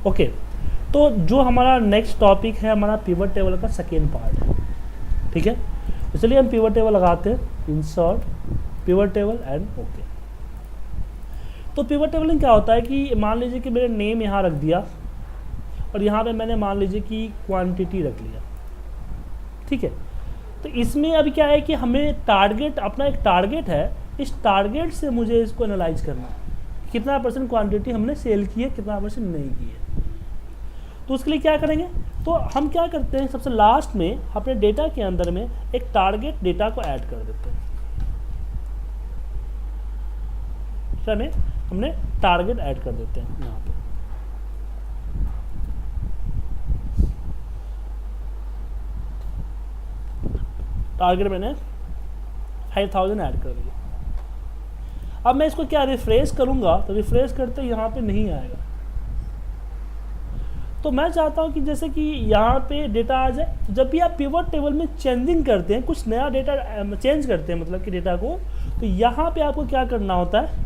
Okay, तो जो हमारा नेक्स्ट टॉपिक है हमारा पिवट टेबल का सेकेंड पार्ट है, ठीक है। तो चलिए हम पिवट टेबल लगाते हैं, insert pivot table and okay. तो पिवट टेबल में क्या होता है कि मान लीजिए कि मैंने नेम यहाँ रख दिया और यहाँ पे मैंने मान लीजिए कि क्वांटिटी रख लिया, ठीक है। तो इसमें अभी क्या है कि हमें टारगेट, अपना एक टारगेट है, इस टारगेट से मुझे इसको एनालाइज करना है, कितना परसेंट क्वांटिटी हमने सेल की है, कितना परसेंट नहीं की है। तो उसके लिए क्या करेंगे, तो हम क्या करते हैं, सबसे लास्ट में अपने डेटा के अंदर में एक टारगेट डेटा को ऐड कर देते हैं। हमने टारगेट ऐड कर देते हैं यहाँ पे। टारगेट मैंने 5000 ऐड कर दिया। अब मैं इसको क्या रिफ्रेश करूंगा, तो रिफ्रेश करते यहाँ पे नहीं आएगा। तो मैं चाहता हूँ कि जैसे कि यहाँ पे डेटा आ जाए। तो जब भी आप पिवट टेबल में चेंजिंग करते हैं, कुछ नया डेटा चेंज करते हैं मतलब कि डेटा को, तो यहाँ पे आपको क्या करना होता है,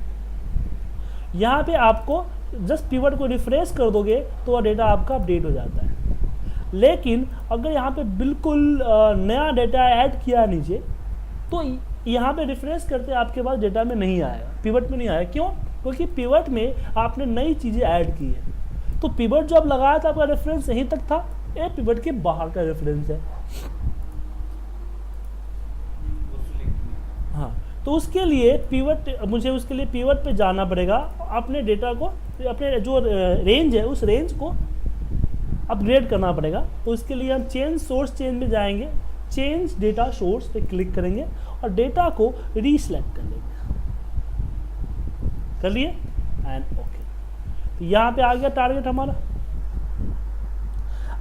यहाँ पे आपको जस्ट पिवट को रिफ्रेश कर दोगे तो वह डेटा आपका अपडेट हो जाता है। लेकिन अगर यहाँ पे बिल्कुल नया डेटा ऐड किया नीचे, तो यहाँ पे रिफ्रेश करते आपके पास डेटा में नहीं आएगा, पिवट में नहीं आएगा। क्यों? क्योंकि पिवट में आपने नई चीज़ें ऐड की है। तो पिवट जो आप लगाया था आपका रेफरेंस यहीं तक था, ये पिवट के बाहर का रेफरेंस है। हाँ, तो उसके लिए मुझे उसके लिए पिवट पे जाना पड़ेगा, अपने डेटा को, अपने जो रेंज है उस रेंज को अपग्रेड करना पड़ेगा। तो इसके लिए हम चेंज सोर्स चेंज में जाएंगे, चेंज डेटा सोर्स पे क्लिक करेंगे और डेटा को रीसेलेक्ट कर लेंगे। कर लिए एंड ओके। तो यहाँ पे आ गया टारगेट हमारा।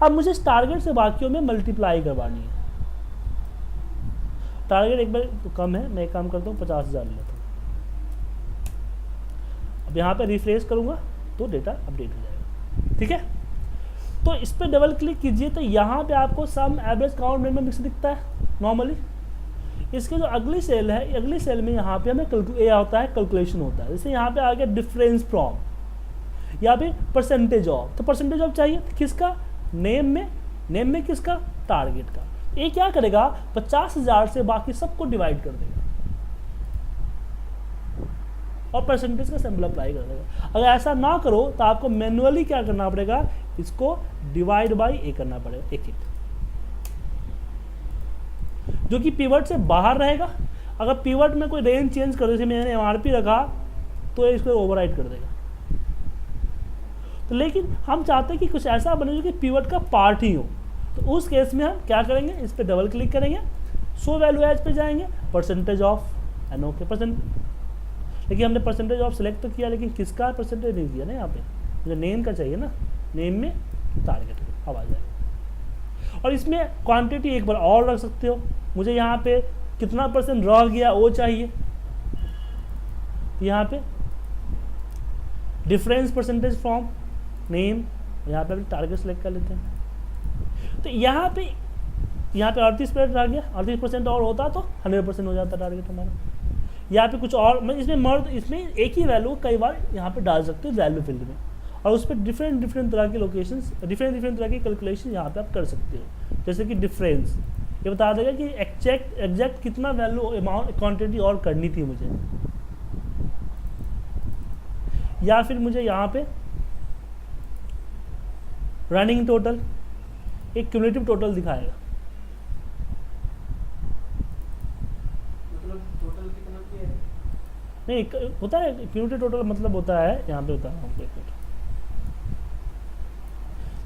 अब मुझे इस टारगेट से बाकियों में मल्टीप्लाई करवानी है। टारगेट एक बार तो कम है, मैं एक काम करता हूँ 50,000 लेता हूँ। अब यहाँ पे रिफ्रेश करूँगा तो डेटा अपडेट हो जाएगा, ठीक है। तो इस पर डबल क्लिक कीजिए तो यहाँ पे आपको सम एवरेज काउंट मिनिमम मिक्स दिखता है नॉर्मली। इसके जो अगली सेल है, अगली सेल में यहाँ पे हमें होता है कैलकुलेशन होता है। जैसे यहाँ पे आ गया डिफरेंस फ्रॉम या फिर परसेंटेज ऑफ। तो परसेंटेज ऑफ चाहिए किसका, नेम में किसका, टारगेट का। ये क्या करेगा, 50,000 से बाकी सबको डिवाइड कर देगा और परसेंटेज का सिंबल अप्लाई कर देगा। अगर ऐसा ना करो तो आपको मैन्युअली क्या करना पड़ेगा, इसको डिवाइड बाई ए करना पड़ेगा, एक जो कि पिवट से बाहर रहेगा। अगर पिवट में कोई रेंज चेंज कर, जैसे मैंने एमआरपी रखा तो इसको ओवरराइड कर देगा। तो लेकिन हम चाहते हैं कि कुछ ऐसा बने जो कि पिवट का पार्ट ही हो। तो उस केस में हम क्या करेंगे, इस पर डबल क्लिक करेंगे, शो वैल्यू एज पे जाएंगे, percentage of and okay percent. लेकिन हमने परसेंटेज ऑफ सिलेक्ट तो किया, लेकिन किसका परसेंटेज नहीं किया ना, यहाँ पे मुझे नेम का चाहिए ना, नेम में टारगेट अब आ जाएगा। और इसमें क्वांटिटी एक बार और रख सकते हो, मुझे यहाँ पे कितना परसेंट रह गया वो चाहिए। यहाँ पे डिफरेंस परसेंटेज फ्रॉम नेम, यहाँ पे टारगेट सेलेक्ट कर लेते हैं। तो यहाँ पे 38% रह गया, 38% और होता तो 100% हो जाता टारगेट हमारा। यहाँ पे कुछ और इसमें एक ही वैल्यू कई बार यहाँ पे डाल सकते हो वैल्यू फील्ड में, और उस पर डिफरेंट तरह के लोकेशंस, डिफरेंट तरह की कैलकुलेशन यहाँ पे आप कर सकते हो। जैसे कि डिफरेंस ये बता देगा कि एग्जैक्ट कितना वैल्यू अमाउंट क्वांटिटी और करनी थी मुझे, या फिर मुझे यहाँ पे रनिंग टोटल, एक क्यूमुलेटिव टोटल दिखाएगा। मतलब टोटल कितना किया है? नहीं होता है क्यूमुलेटिव टोटल, मतलब होता है यहाँ पे होता है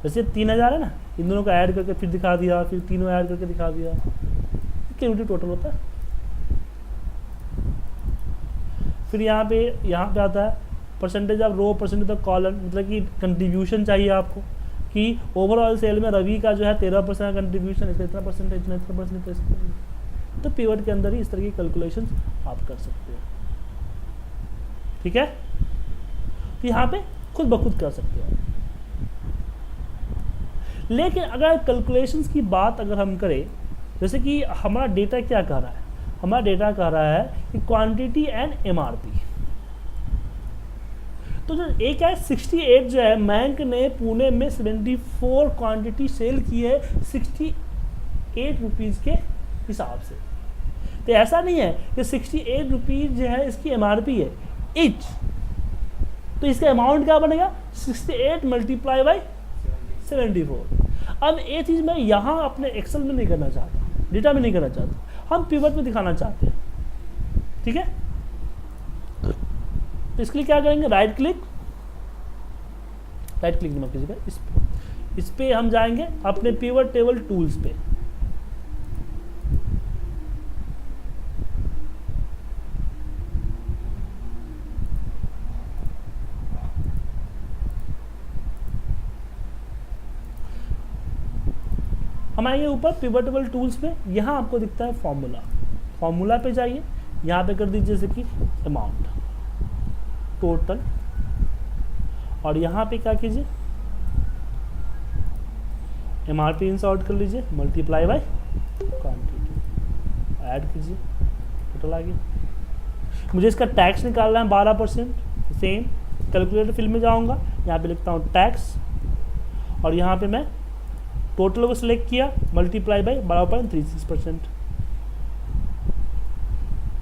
जैसे 3000 है ना, इन दोनों को ऐड करके फिर दिखा दिया, फिर तीनों ऐड करके दिखा दिया, क्यूमुलेटिव टोटल होता है। फिर यहाँ पे आता है percentage of row, percentage of column, मतलब कि कंट्रीब्यूशन चाहिए आपको कि ओवरऑल सेल में रवि का जो है 13% कंट्रीब्यूशन, इसका इतना परसेंटेज, इतना परसेंटेज। तो पिवट के अंदर ही इस तरह की कैलकुलेशन आप कर सकते हो, ठीक है। तो यहाँ पे खुद ब खुद कर सकते हो। लेकिन अगर कैलकुलेशंस की बात अगर हम करें, जैसे कि हमारा डेटा क्या कह रहा है, हमारा डेटा कह रहा है कि क्वांटिटी एंड एमआरपी। तो जो एक है 68 जो है बैंक ने पुणे में 74 क्वांटिटी सेल की है 68 रुपीज़ के हिसाब से। तो ऐसा नहीं है कि 68 रुपीज़ जो है इसकी MRP है इच, तो इसका अमाउंट क्या बनेगा 68 मल्टीप्लाई बाई 74। अब ये चीज़ मैं यहाँ अपने एक्सेल में नहीं करना चाहता, डेटा में नहीं करना चाहता, हम पिवट में दिखाना चाहते हैं, ठीक है। तो इसके लिए क्या करेंगे, राइट क्लिक मत कीजिएगा, इस पे हम जाएंगे अपने पिवट टेबल टूल्स पे। हम आएंगे ऊपर पिवट टेबल टूल्स पे, यहाँ आपको दिखता है फॉर्मूला पे जाइए, यहाँ पे कर दीजिए जैसे कि अमाउंट टोटल, और यहाँ पे क्या कीजिए MRP इंसर्ट कर लीजिए मल्टीप्लाई बाय क्वांटिटी, ऐड कीजिए, टोटल आ गया। मुझे इसका टैक्स निकालना है 12%, सेम कैलकुलेटर फील्ड में जाऊँगा, यहाँ पे लिखता हूँ टैक्स, और यहाँ पे मैं टोटल को सिलेक्ट किया मल्टीप्लाई बाय 12.36%,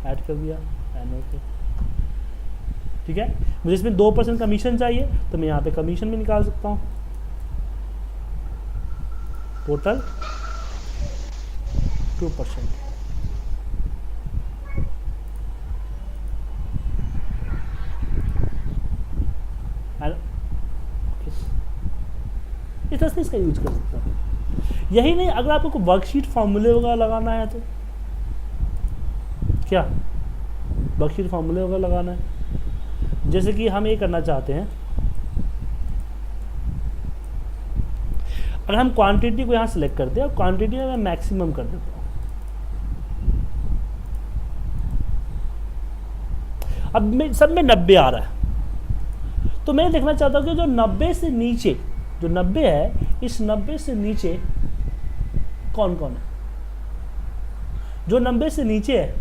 ऐड कर दिया, एंड ओके, ठीक है। मुझे इसमें 2% कमीशन चाहिए तो मैं यहाँ पे कमीशन भी निकाल सकता हूँ, टोटल 2%, इस तरह से इसका यूज कर सकता हूँ। यही नहीं, अगर आपको वर्कशीट फॉर्मूले वगैरह लगाना है तो क्या वर्कशीट फॉर्मूले वगैरह लगाना है, जैसे कि हम ये करना चाहते हैं, अगर हम क्वांटिटी को यहाँ सेलेक्ट करते हैं और क्वांटिटी में मैं मैक्सिमम कर देता हूँ, अब सब में 90 आ रहा है, तो मैं देखना चाहता हूँ कि जो 90 से नीचे, जो 90 है, इस 90 से नीचे कौन कौन है, जो 90 से नीचे है,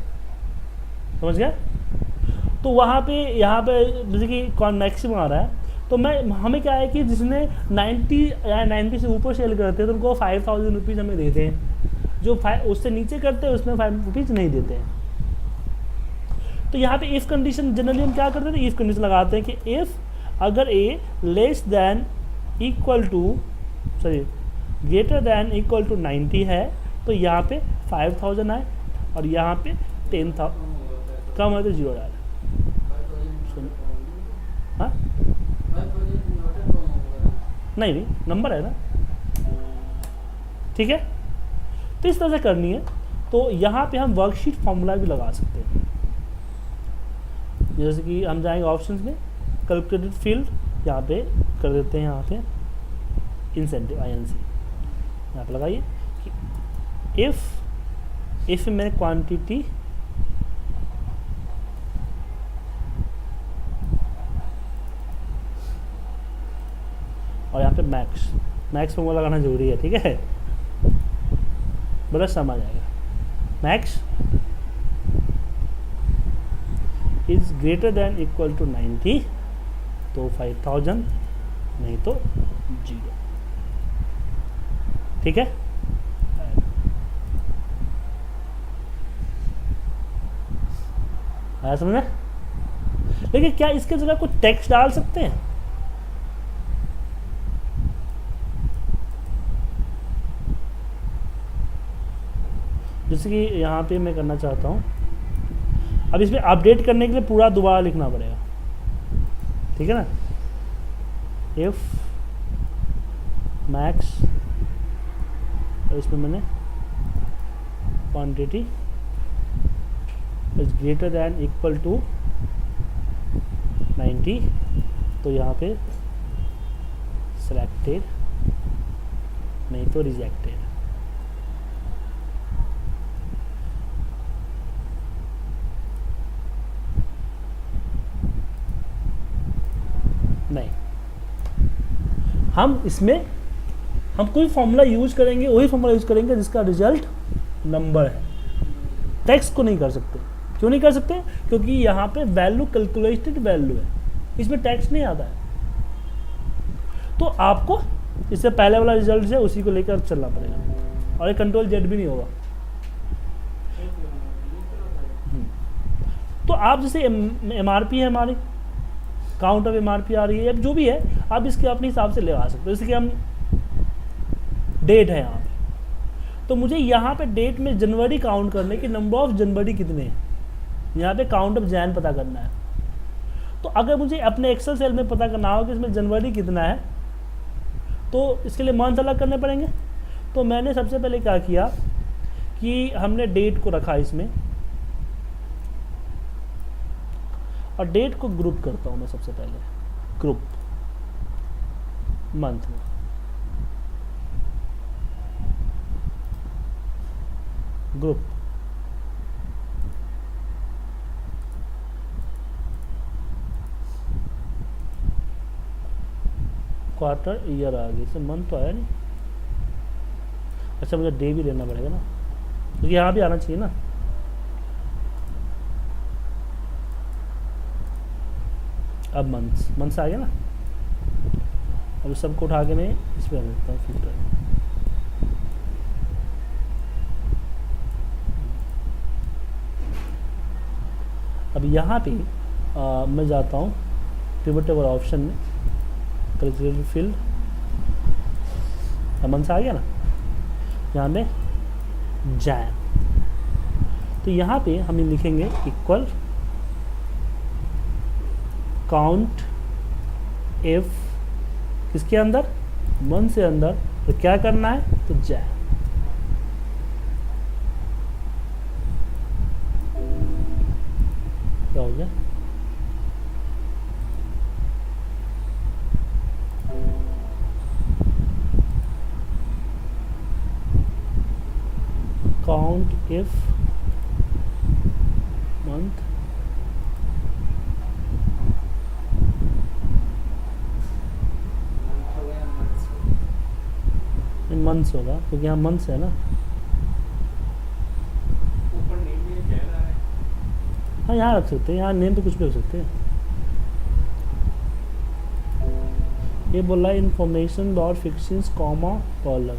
समझ गया। तो वहाँ पे यहाँ पे जैसे कि कौन मैक्सिमम आ रहा है, तो हमें क्या है कि जिसने 90 या 90 से ऊपर सेल करते हैं तो उनको 5000 रुपीज़ हमें देते हैं, जो उससे नीचे करते हैं उसमें 5 रुपीज़ नहीं देते हैं। तो यहाँ पे इफ़ कंडीशन जनरली हम क्या करते हैं, इफ़ कंडीशन लगाते हैं कि इफ़ अगर A less than equal to greater than equal to 90 है तो यहाँ पे 5000 आए, और यहाँ पे 10,000 कम है तो 0 डाले। हाँ नहीं नंबर है ना, ठीक है। तो इस तरह से करनी है। तो यहाँ पे हम वर्कशीट फॉर्मूला भी लगा सकते हैं, जैसे कि हम जाएंगे ऑप्शंस में, कैलकुलेटेड फील्ड यहाँ पे कर देते हैं, यहाँ पे इंसेंटिव INC यहाँ पे लगाइए कि इफ मैंने क्वांटिटी और यहाँ पे मैक्स फॉर्मूला लगाना जरूरी है, ठीक है, बड़ा समझ आएगा। Max is greater than equal to 90 तो 5000, नहीं तो 0, ठीक है। आया समझ में। लेकिन क्या इसके जगह कुछ टेक्स्ट डाल सकते हैं, जैसे कि यहाँ पे मैं करना चाहता हूँ, अब इसमें अपडेट करने के लिए पूरा दोबारा लिखना पड़ेगा, ठीक है ना। इफ मैक्स, और इसमें मैंने quantity is greater than equal to 90 तो यहाँ पे सिलेक्टेड, नहीं तो रिजेक्टेड। नहीं, हम इसमें हम कोई फॉर्मूला यूज करेंगे, वही फॉर्मूला यूज करेंगे जिसका रिजल्ट नंबर है। टेक्स्ट को नहीं कर सकते। क्यों नहीं कर सकते? क्योंकि यहाँ पे वैल्यू कैलकुलेटेड वैल्यू है, इसमें टैक्स नहीं आता है। तो आपको इससे पहले वाला रिजल्ट है उसी को लेकर चलना पड़ेगा, और ये कंट्रोल जेड भी नहीं होगा। तो आप जैसे MRP है हमारी, काउंट ऑफ MRP आ रही है, अब जो भी है आप इसके अपने हिसाब से लगा सकते हो। जैसे कि हम डेट है यहाँ पे, तो मुझे यहाँ पे डेट में जनवरी काउंट करने की, नंबर ऑफ जनवरी कितने हैं, यहाँ पे काउंट ऑफ जैन पता करना है। तो अगर मुझे अपने एक्सेल सेल में पता करना हो कि इसमें जनवरी कितना है, तो इसके लिए मंथ अलग करने पड़ेंगे। तो मैंने सबसे पहले क्या किया कि हमने डेट को रखा इसमें, और डेट को ग्रुप करता हूँ मैं सबसे पहले, ग्रुप मंथ में। ग्रुप क्वार्टर ईयर आ गई, इसमें मंथ तो आया नहीं। अच्छा मुझे डे भी लेना पड़ेगा ना, क्योंकि यहाँ भी आना चाहिए ना। अब मंथ्स आ गया ना। अब सबको उठा के मैं इस पर रखता हूँ फिल्टर। अब यहाँ पे मैं जाता हूँ पिवट टेबल ऑप्शन में, कैलकुलेटर फील्ड, मंथ्स आ गया ना, यहाँ पे जैन। तो यहाँ पे हम लिखेंगे इक्वल काउंट एफ, किसके अंदर, मंथ से अंदर, तो क्या करना है, तो जैन। क्या हो गया, काउंट इफ मंथ मंथ्स होगा, क्योंकि यहाँ मंथ्स है ना। हाँ यहाँ रख सकते हैं, यहाँ नेम पे कुछ भी रख सकते हैं। ये बोला information dot fictions comma column,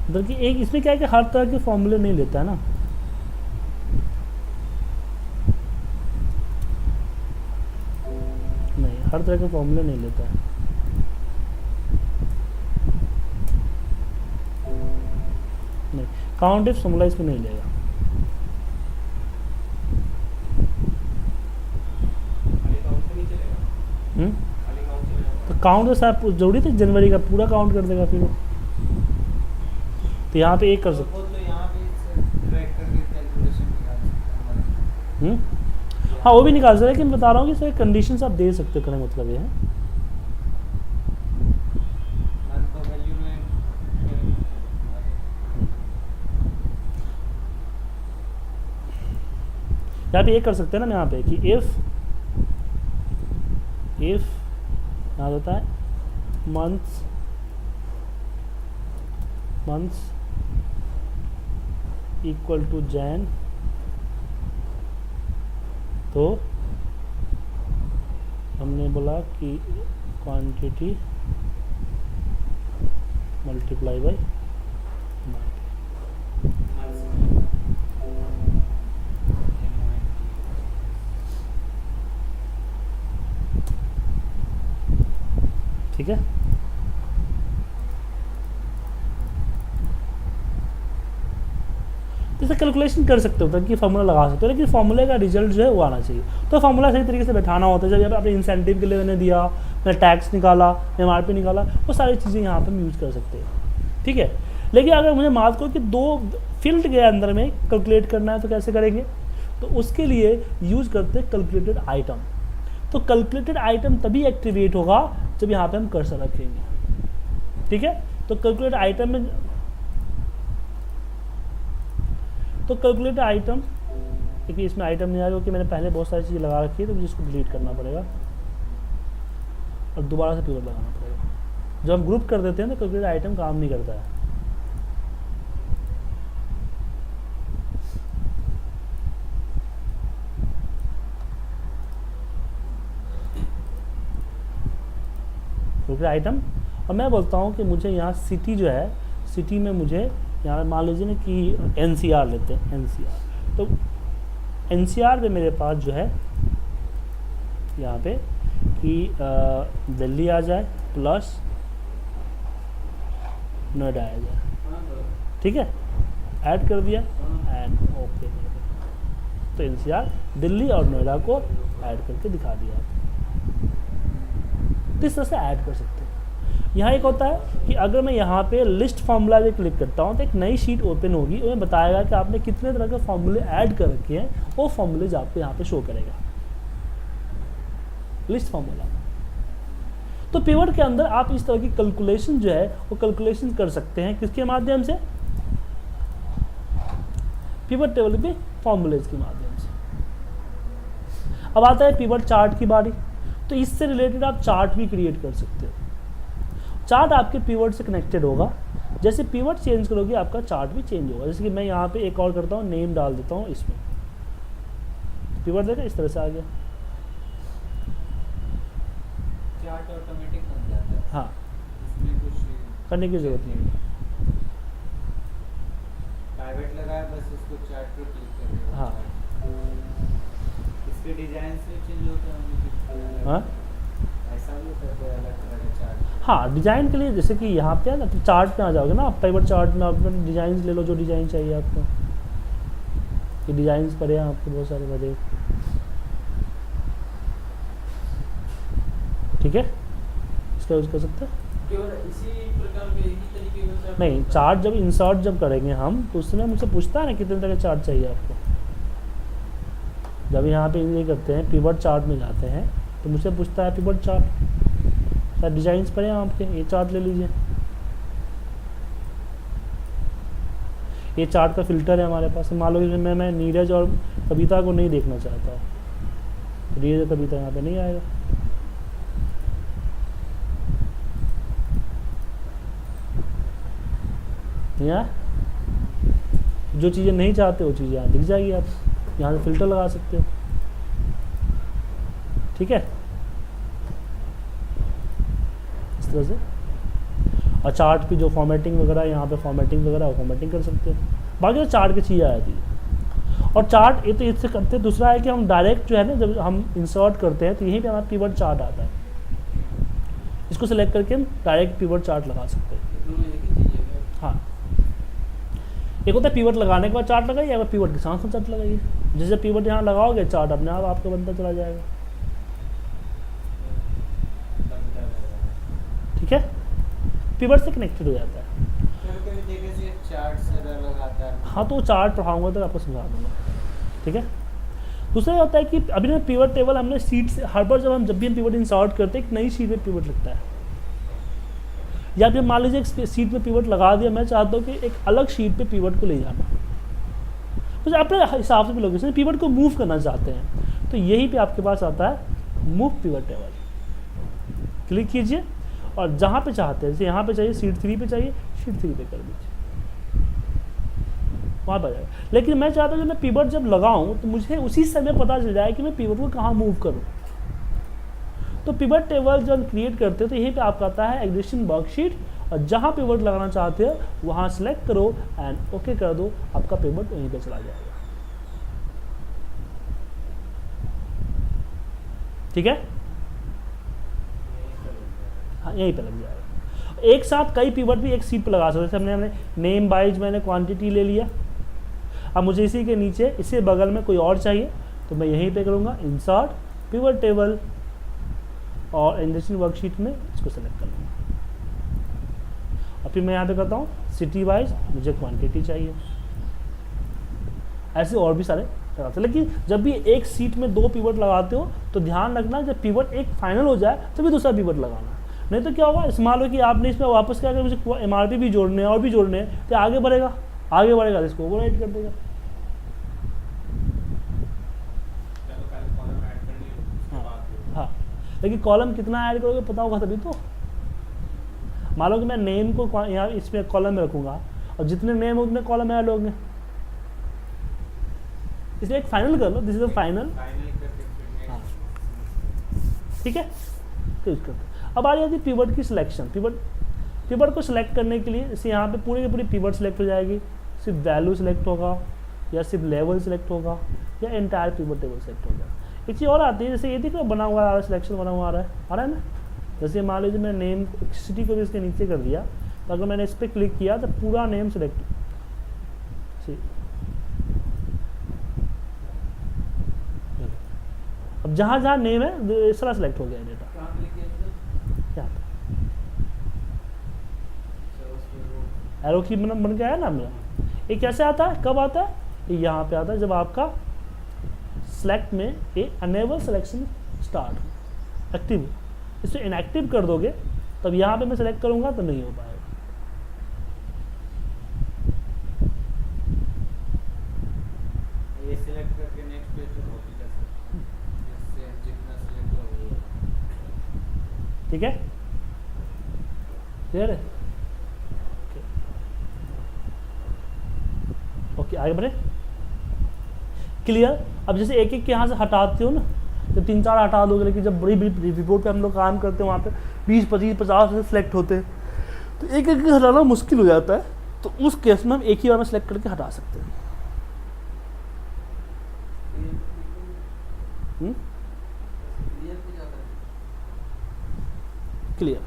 मतलब कि एक इसमें क्या है कि हर तरह के फॉर्मूले नहीं लेता है ना। नहीं, हर तरह के फॉर्मूले नहीं लेता है। नहीं, काउंट इफ फॉर्मूला इसमें नहीं लेगा। तो काउंट तो साहब जरूरी था, जनवरी का पूरा काउंट कर देगा फिर वो। तो यहाँ पे एक कर सकते हाँ वो भी निकाल सकते हैं, लेकिन बता रहा हूँ कि सर कंडीशंस आप दे सकते हो, कहने मतलब ये है। यहाँ पे ये कर सकते हैं ना यहाँ पे कि इफ यहाँ होता है मंथ्स इक्वल टू जैन, तो हमने बोला कि क्वांटिटी मल्टीप्लाई बाय ठीक है। जैसे कैलकुलेशन कर सकते हो कि फार्मूला लगा सकते हो, लेकिन फार्मूले का रिजल्ट जो है वो आना चाहिए। तो फार्मूला सही तरीके से बैठाना होता है। जब आपने इंसेंटिव के लिए मैंने दिया, मैंने टैक्स निकाला, MRP निकाला, वो सारी चीज़ें यहाँ पर यूज़ कर सकते हैं, ठीक है। लेकिन अगर मुझे मान को कि दो फील्ड के अंदर में कैलकुलेट करना है तो कैसे करेंगे, तो उसके लिए यूज़ करते हैं कैलकुलेटेड आइटम। तो कैलकुलेटेड आइटम तभी एक्टिवेट होगा जब यहाँ पे हम कर्सर रखेंगे, ठीक है। तो कैलकुलेटेड आइटम में, तो कैलकुलेटेड आइटम, क्योंकि इसमें आइटम नहीं आ रहा क्योंकि मैंने पहले बहुत सारी चीज़ें लगा रखी है, तो मुझे इसको डिलीट करना पड़ेगा और दोबारा से पिवट लगाना पड़ेगा। जब हम ग्रुप कर देते हैं तो कैलकुलेटेड आइटम काम नहीं करता है। लोकेटेड आइटम, और मैं बोलता हूँ कि मुझे यहाँ सिटी जो है, सिटी में मुझे यहाँ मान लीजिए ना कि NCR लेते हैं, NCR, तो NCR में मेरे पास जो है यहाँ पे कि दिल्ली आ जाए प्लस नोएडा आ जाए, ठीक है, ऐड कर दिया एंड ओके। तो NCR दिल्ली और नोएडा को ऐड करके दिखा दिया। इस तरह से ऐड कर सकते हैं। यहाँ एक होता है कि अगर मैं यहाँ पे लिस्ट फार्मूला पे क्लिक करता हूँ तो एक नई शीट ओपन होगी, उसमें बताएगा कि आपने कितने तरह के फार्मूले ऐड कर रखे हैं, वो फार्मूलेज आपको यहाँ पे शो करेगा, लिस्ट फार्मूला। तो पिवट के अंदर आप इस तरह की कैलकुलेशन जो है वो कैलकुलेशन कर सकते हैं, किसके माध्यम से, पिवट टेबल पे फॉर्मूलेज के माध्यम से। अब आता है पिवट चार्ट की बारी, तो इससे रिलेटेड आप चार्ट भी क्रिएट कर सकते हो। चार्ट आपके पिवट से कनेक्टेड होगा, जैसे पिवट चेंज करोगे आपका चार्ट भी चेंज होगा। जैसे कि मैं यहाँ पे एक और करता हूँ, नेम डाल देता हूँ इसमें, पिवट देखा इस तरह से आ गया, चार्ट ऑटोमेटिक बन जाता है। हाँ, इसमें कुछ करने की जरूरत नहीं है। प्राइवेट लगाया बस उसको चार्ट पे क्लिक कर देगा। हाँ। इसके डिजाइन से चेंज होता है। हाँ, ऐसा भी होता है कोई अलग तरह का चार्ट। हाँ, डिजाइन के लिए जैसे कि यहाँ पे है ना, तो चार्ट पे आ जाओगे ना आप, पिवट चार्ट में आप डिजाइन ले लो, जो डिजाइन चाहिए आपको। ये डिजाइन पड़े हैं आपको बहुत सारे बड़े, ठीक है, इसका यूज कर सकते हैं। केवल इसी प्रकार के एक ही तरीके का चार्ट नहीं, चार्ट जब इंसर्ट जब करेंगे हम, तो उसमें मुझसे पूछता है ना कितने तरह के चार्ट चाहिए आपको। जब यहाँ पे ये करते हैं पिवट चार्ट में जाते हैं, तो मुझसे पूछता है पिवट चार्ट, शायद डिजाइन्स पर हैं आपके, ये चार्ट ले लीजिए। ये चार्ट का फिल्टर है हमारे पास। मान लो मैं नीरज और कविता को नहीं देखना चाहता हूँ, तो नीरज और कविता यहाँ पे नहीं आएगा। यहाँ जो चीज़ें नहीं चाहते वो चीज़ें यहाँ दिख जाएगी, आप यहाँ से फिल्टर लगा सकते हो, ठीक है, इस तरह से। और चार्ट की जो फॉर्मेटिंग वगैरह यहाँ पे फॉर्मेटिंग वगैरह वो फॉर्मेटिंग कर सकते हो। बाकी तो चार्ट की चीज़ें आ जाती है। और चार्ट ये तो इससे करते हैं। दूसरा है कि हम डायरेक्ट जो है ना, जब हम इंसर्ट करते हैं तो यहीं पे हमारा पिवट चार्ट आता है, इसको सेलेक्ट करके हम डायरेक्ट पिवट चार्ट लगा सकते हैं। हाँ, एक होता है पिवट लगाने के बाद चार्ट लगाइए, या पिवट के साथ साथ चार्ट लगाइए। जैसे पिवट यहाँ लगाओगे चार्ट अपने आप आपका बनता चला जाएगा, ठीक है, पिवट से कनेक्टेड हो जाता है। हाँ, तो चार्ट पढ़ाऊंगा तो आपको समझा दूंगा, ठीक है। दूसरा होता है कि अभी ना पिवट टेबल हमने सीट से हर बार जब भी हम पिवट इंसर्ट करते हैं एक नई शीट में पिवट लगता है, या फिर मान लीजिए एक सीट में पिवट लगा दिया, मैं चाहता हूँ कि एक अलग शीट पे पिवट को ले जाना, तो अपने हिसाब से भी लोग पिवट को मूव करना चाहते हैं, तो यही पे आपके पास आता है मूव पिवट टेबल। क्लिक कीजिए और जहाँ पे चाहते हैं, जैसे यहाँ पे चाहिए शीट 3 पे चाहिए, शीट 3 पे कर दीजिए, वहाँ पर जाएगा। लेकिन मैं चाहता हूँ जब मैं पिवट जब लगाऊँ तो मुझे उसी समय पता चल जाए कि मैं पिवट को कहाँ मूव करूँ। तो पिवट टेबल जब क्रिएट करते हो तो यहीं पे आपका आता है एग्जिस्टिंग वर्कशीट, और जहाँ पिवट लगाना चाहते हो वहाँ सेलेक्ट करो एंड ओके कर दो, आपका पिवट वहीं पे चला जाएगा, ठीक है। हाँ, यहीं पे लग जाएगा। एक साथ कई पिवट भी एक सीट पे लगा सकते हैं। हमने नेम वाइज मैंने क्वांटिटी ले लिया, अब मुझे इसी के नीचे इससे बगल में कोई और चाहिए तो मैं यहीं पे करूँगा इंसर्ट पिवट टेबल, और एग्जिस्टिंग वर्कशीट में इसको सेलेक्ट कर लूँगा, और फिर मैं यहाँ पे करता हूँ सिटी वाइज मुझे क्वांटिटी चाहिए। ऐसे और भी सारे लगाते हैं, लेकिन जब भी एक सीट में 2 पिवट लगाते हो तो ध्यान रखना जब पिवट एक फाइनल हो जाए तभी दूसरा पिवट लगाना, नहीं तो क्या होगा, मान लो कि आपने इसमें वापस क्या, अगर मुझे MRP भी जोड़ने हैं और भी जोड़ने हैं तो आगे बढ़ेगा इसको ओवरराइट कर देगा। हाँ, लेकिन कॉलम कितना ऐड करोगे पता होगा तभी तो। मान लो कि मैं नेम को यहाँ इसमें कॉलम में रखूँगा और जितने नेम हो उतने कॉलम में ऐड होंगे, इसलिए एक फाइनल कर लो, दिस इज द फाइनल। हाँ, ठीक है, तो यूज करते। अब आ जाती है पिवट की सिलेक्शन। पिवट को सिलेक्ट करने के लिए जैसे यहाँ पे पूरी की पूरी पिवट सिलेक्ट हो जाएगी, सिर्फ वैल्यू सिलेक्ट होगा या सिर्फ लेवल सिलेक्ट होगा या एंटायर पिवट टेबल सिलेक्ट होगा। एक चीज़ और आती है, जैसे ये देखो बना हुआ आ रहा है, सिलेक्शन बना हुआ आ रहा है ना। जैसे मान लीजिए मैं नेम सिटी को भी इसके नीचे कर दिया, तो अगर मैंने इस पर क्लिक किया तो पूरा नेम सिलेक्ट, अब जहाँ जहाँ नेम है इस तरह सेलेक्ट हो गया डेटा। कहाँ क्लिक किया था? यहाँ पे अच्छा, उसमें एरो की बन के आया ना मेरा। ये कैसे आता है, कब आता है, ये यहाँ पे आता है जब आपका सेलेक्ट में ये अनेबल सिलेक्शन स्टार्ट एक्टिव, इसे इनएक्टिव कर दोगे तब यहाँ पे मैं सेलेक्ट करूँगा तो नहीं हो पाएगा। ये सिलेक्ट करके नेक्स्ट पेज पे कॉपी कर सकते हैं, जिससे जितना सिलेक्ट हो वो। ठीक है, क्लियर है? ओके, आगे बढ़े। क्लियर। अब जैसे एक एक के यहाँ से हटाते हो ना, तो 3-4 हटा दोगे, लेकिन जब बड़ी बड़ी रिपोर्ट पे हम लोग काम करते हैं वहाँ पे 20, 25, 50 से सिलेक्ट होते हैं, तो एक एक हटाना मुश्किल हो जाता है। तो उस केस में हम एक ही बार में सेलेक्ट करके हटा सकते हैं। क्लियर।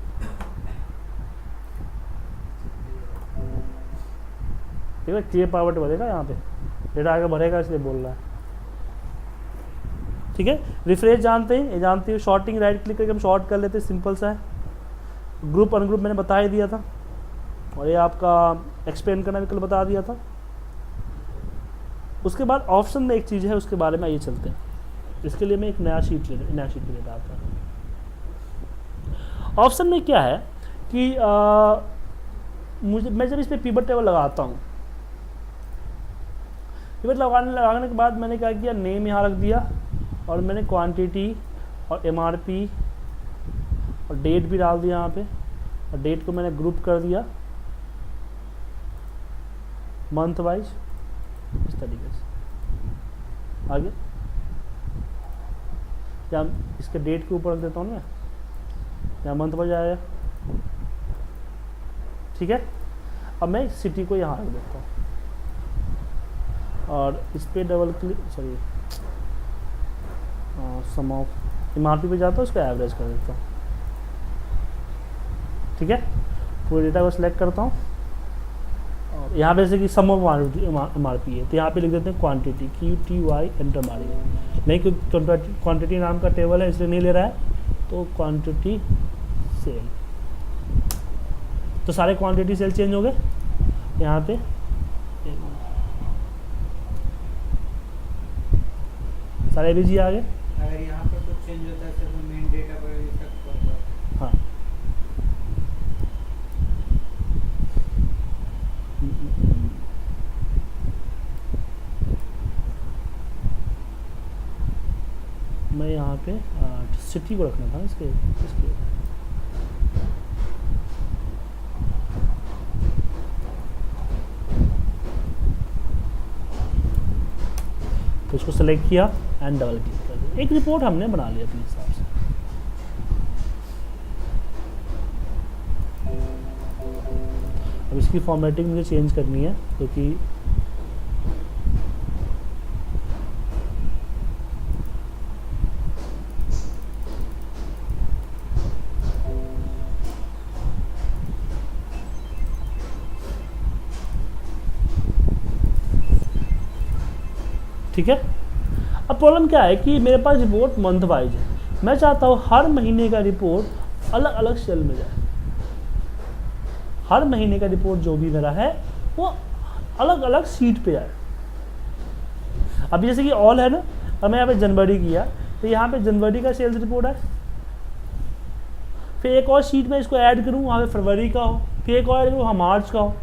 ठीक है, क्लियर पावर बढ़ेगा यहाँ पे, डेटा आगे बढ़ेगा इसलिए बोल रहा है। ठीक है, रिफ्रेश जानते हैं, ये जानते हो, शॉर्टिंग राइट क्लिक करके हम शॉर्ट कर लेते हैं, सिंपल सा है। ग्रुप अनग्रुप मैंने बता ही दिया था, और ये आपका एक्सपेंड करना भी कल बता दिया था। उसके बाद ऑप्शन में एक चीज़ है, उसके बारे में आइए चलते हैं। इसके लिए मैं एक नया शीट ले लेता था। ऑप्शन में क्या है कि मैं जब इस पर पिवट टेबल लगाता हूँ, पिवट लगाने के बाद मैंने क्या किया, नेम यहाँ रख दिया और मैंने क्वांटिटी और एमआरपी और डेट भी डाल दिया यहाँ पे, और डेट को मैंने ग्रुप कर दिया मंथ वाइज इस तरीके से। आगे या इसके डेट के ऊपर रख देता हूँ ना, या मंथ वाइज आएगा। ठीक है, अब मैं सिटी को यहाँ रख देता हूँ और इस पर double click, sorry sum of MRP पे जाता हूँ, उसको एवरेज कर देता हूँ। ठीक है, पूरे डेटा को सिलेक्ट करता हूँ और यहाँ पे जैसे कि सम ऑफ एमआरपी है, तो यहाँ पे लिख देते हैं क्वांटिटी, QTY, एंटर मारिए। नहीं, क्योंकि क्वांटिटी नाम का टेबल है इसलिए नहीं ले रहा है, तो क्वांटिटी सेल, तो सारे क्वांटिटी सेल चेंज हो गए यहाँ पे। सारे भी जी आ गए। अगर यहाँ पर कुछ चेंज होता है तो मेन डेटा पर इफेक्ट पड़ता है। हाँ, मैं यहाँ पे सिटी को रखना था इसके तो इसको सेलेक्ट किया एंड डबल क्लिक कर दिया। एक रिपोर्ट हमने बना ली अपने हिसाब से। अब इसकी फॉर्मेटिंग मुझे चेंज करनी है, क्योंकि ठीक है। अब प्रॉब्लम क्या है कि मेरे पास रिपोर्ट मंथ वाइज है, मैं चाहता हूँ हर महीने का रिपोर्ट अलग अलग सेल में जाए। हर महीने का रिपोर्ट जो भी मेरा है वो अलग अलग सीट पे आए। अभी जैसे कि ऑल है ना, अब मैं यहाँ पे जनवरी किया तो यहाँ पे जनवरी का सेल्स रिपोर्ट है, फिर एक और शीट में इसको ऐड करूँ वहाँ पे फरवरी का हो, फिर एक और ऐड करूँ वहाँ मार्च का हो,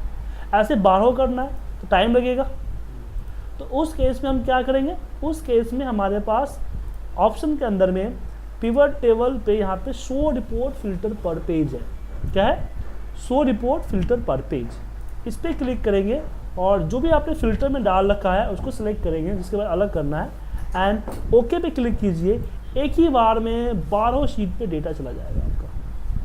ऐसे 12 करना है तो टाइम लगेगा। तो उस केस में हम क्या करेंगे, उस केस में हमारे पास ऑप्शन के अंदर में पिवट टेबल पे यहाँ पे शो रिपोर्ट फिल्टर पर पेज है। क्या है, शो रिपोर्ट फिल्टर पर पेज। इस पर क्लिक करेंगे और जो भी आपने फिल्टर में डाल रखा है उसको सिलेक्ट करेंगे, जिसके बाद अलग करना है एंड ओके पे क्लिक कीजिए। एक ही बार में 12 शीट पे डेटा चला जाएगा आपका।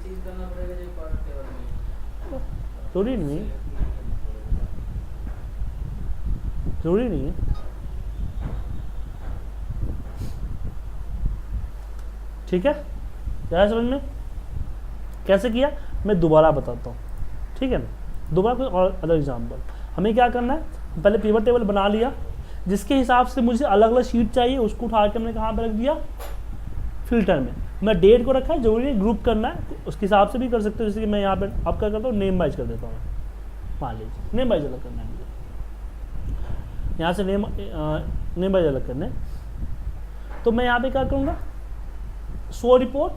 चीज करना पड़ेगा जो पिवट टेबल में जरूरी नहीं, select नहीं करना पड़ेगा। जरूरी नहीं है। ठीक है, क्या समझ में? कैसे किया मैं दोबारा बताता हूँ, ठीक है ना। दोबारा कोई और अलग एग्जाम्पल, हमें क्या करना है, पहले पिवट टेबल बना लिया, जिसके हिसाब से मुझे अलग अलग शीट चाहिए उसको उठा के हमने कहाँ पे रख दिया, फिल्टर में। मैं डेट को रखा है, जरूरी है ग्रुप करना है, उसके हिसाब से भी कर सकते हो। जैसे कि मैं यहाँ पे अब क्या करता हूँ, नेम वाइज कर देता हूँ, मान लीजिए नेम वाइज अलग करना है मुझे, यहाँ से नेम वाइज अलग करने। तो मैं यहाँ पे क्या करूँगा, show report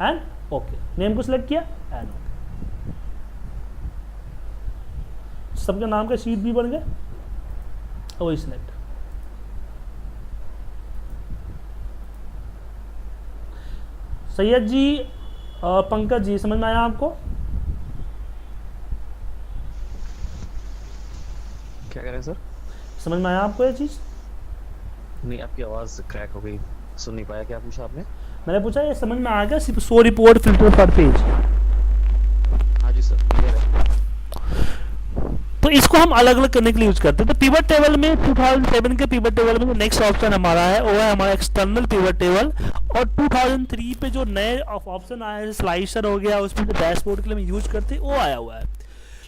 and okay, name को सिलेक्ट किया एंड ओके, सबके नाम का शीट भी बन गए, वही सिलेक्ट। सैयद जी, पंकज जी, समझ में आया आपको? क्या कह रहे हैं सर? समझ में आया आपको ये चीज़? नहीं, आपकी आवाज़ क्रैक हो गई, सुन नहीं पाया। क्या पूछा आपने? मैंने पूछा ये समझ में आ गया, सिर्फ शो रिपोर्ट फिल्टर पर पेज। हाँ जी सर, क्लियर है। तो इसको हम अलग अलग करने के लिए यूज करते हैं। तो पिवट टेबल में 2007 के पिवट टेबल में जो नेक्स्ट ऑप्शन हमारा है वो है हमारा एक्सटर्नल पिवट टेबल। और 2003 पे जो नए ऑप्शन आए हैं, स्लाइसर हो गया, उसमें जो डैशबोर्ड के लिए हम यूज करते हैं वो आया हुआ है।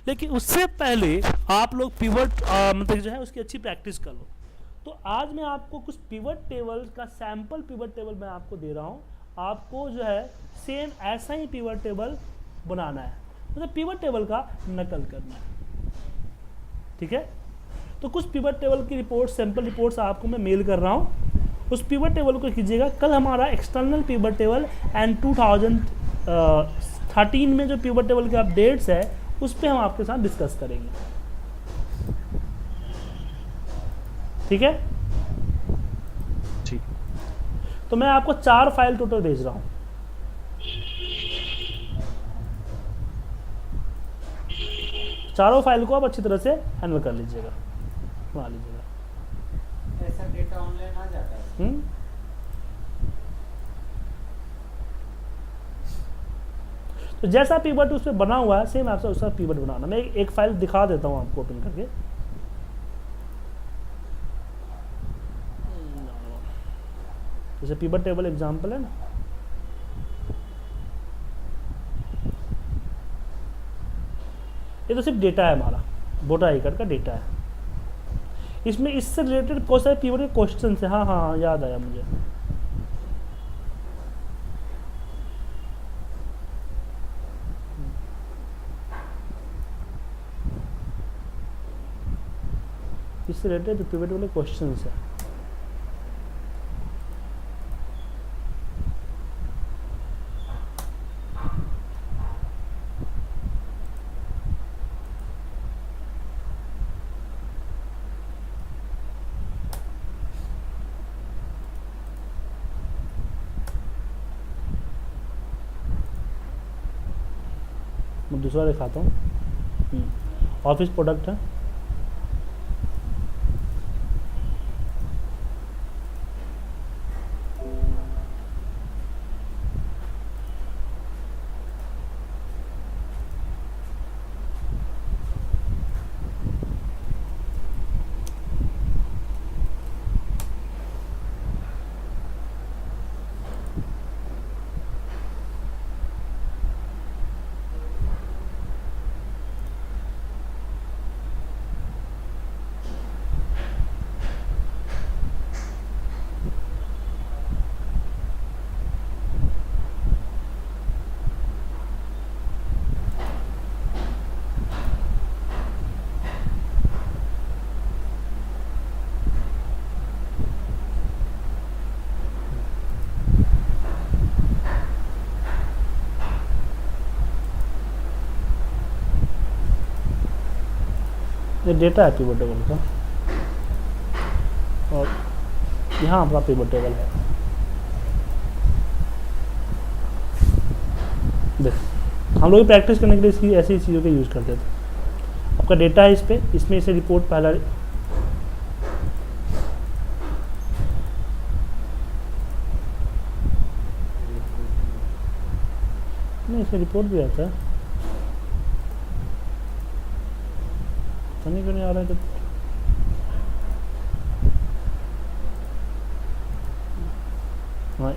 लेकिन उससे पहले आप लोग पिवट मतलब जो है उसकी अच्छी प्रैक्टिस कर लो। तो आज मैं आपको कुछ पिवट टेबल का सैम्पल पिवट टेबल मैं आपको दे रहा हूँ। आपको जो है सेम ऐसा ही पिवट टेबल बनाना है, मतलब पिवट टेबल का नकल करना है, ठीक है। तो कुछ पिवट टेबल की रिपोर्ट, सैम्पल रिपोर्ट्स आपको मैं मेल कर रहा हूँ, उस पिवट टेबल को कीजिएगा। कल हमारा एक्सटर्नल पिवट टेबल एंड 2013 में जो पिवट टेबल के अपडेट्स है उस पर हम आपके साथ डिस्कस करेंगे, ठीक है। ठीक। तो मैं आपको 4 फाइल टोटल भेज रहा हूँ। चारों फाइल को आप अच्छी तरह से हैंडल कर लीजिएगा, बना लीजिएगा। ऐसा डेटा ऑनलाइन आ जाता है। तो जैसा पिवट उस पर बना हुआ है सेम आपसे उसका पिवट बनाना। मैं एक फाइल दिखा देता हूँ आपको ओपन करके। जैसे पिवट टेबल एग्जांपल है ना, ये तो सिर्फ डेटा है हमारा, वोटर आई कार्ड का डेटा है। इसमें इससे रिलेटेड बहुत सारे पिवट के क्वेश्चन है। हाँ हाँ याद आया मुझे। इससे रिलेटेड पिवट वाले क्वेश्चन है। मैं दूसरा दिखाता हूँ। ऑफिस प्रोडक्ट है, ये डेटा है पिवट टेबल का। और यहाँ आपका पिवट टेबल है। देख, हम लोग प्रैक्टिस करने के लिए इसकी ऐसी चीज़ों का यूज़ करते थे। आपका डेटा है इस पर, इसमें इसे रिपोर्ट पहला नहीं इसमें रिपोर्ट भी आता है, पता नहीं क्यों नहीं आ रहा है रिपोर्ट। हाँ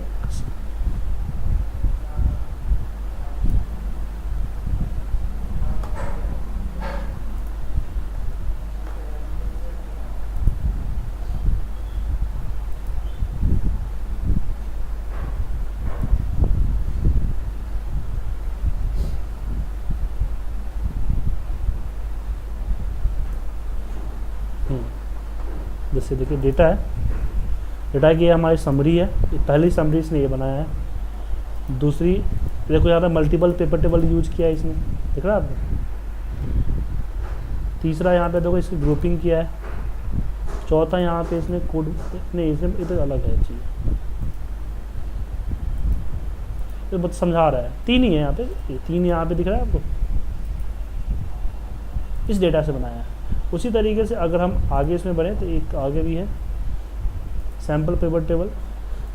जैसे देखिए डेटा है, डेटा की ये हमारी समरी है, ये पहली समरी इसने ये बनाया है। दूसरी देखो यहाँ पे मल्टीपल पेपर टेबल यूज किया है इसने, देख रहा है आपने। तीसरा यहाँ पे देखो इसकी ग्रुपिंग किया है। चौथा यहाँ पे इसने कोड नहीं, इसमें ये तो अलग है चीज़, ये बहुत समझा रहा है। तीन ही है यहाँ पे, ये तीन यहाँ पे दिख रहा है आपको, इस डेटा से बनाया है। उसी तरीके से अगर हम आगे इसमें बढ़े तो एक आगे भी है sample paper table.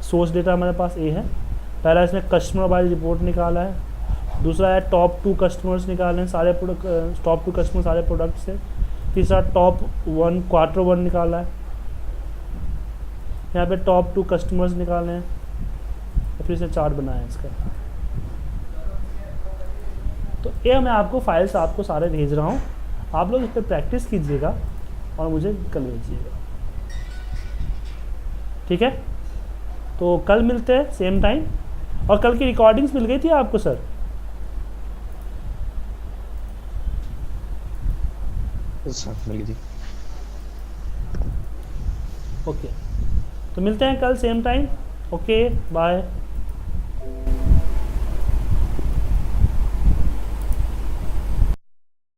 Source data हमारे पास ए है। पहला इसमें कस्टमर वाइज रिपोर्ट निकाला है। दूसरा है टॉप 2 कस्टमर्स निकाले हैं, सारे प्रोडक्ट, टॉप 2 कस्टमर सारे प्रोडक्ट से। तीसरा टॉप 1 क्वार्टर 1 निकाला है। यहाँ पे टॉप 2 कस्टमर्स निकाले हैं, और फिर इसने चार्ट बनाया है इसका। तो ये मैं आपको फाइल्स आपको सारे भेज रहा हूँ, आप लोग इस पर प्रैक्टिस कीजिएगा और मुझे कल भेजिएगा, ठीक है। तो कल मिलते हैं सेम टाइम। और कल की रिकॉर्डिंग्स मिल गई थी आपको सर? मिल गई थी। ओके, तो मिलते हैं कल सेम टाइम। Okay bye.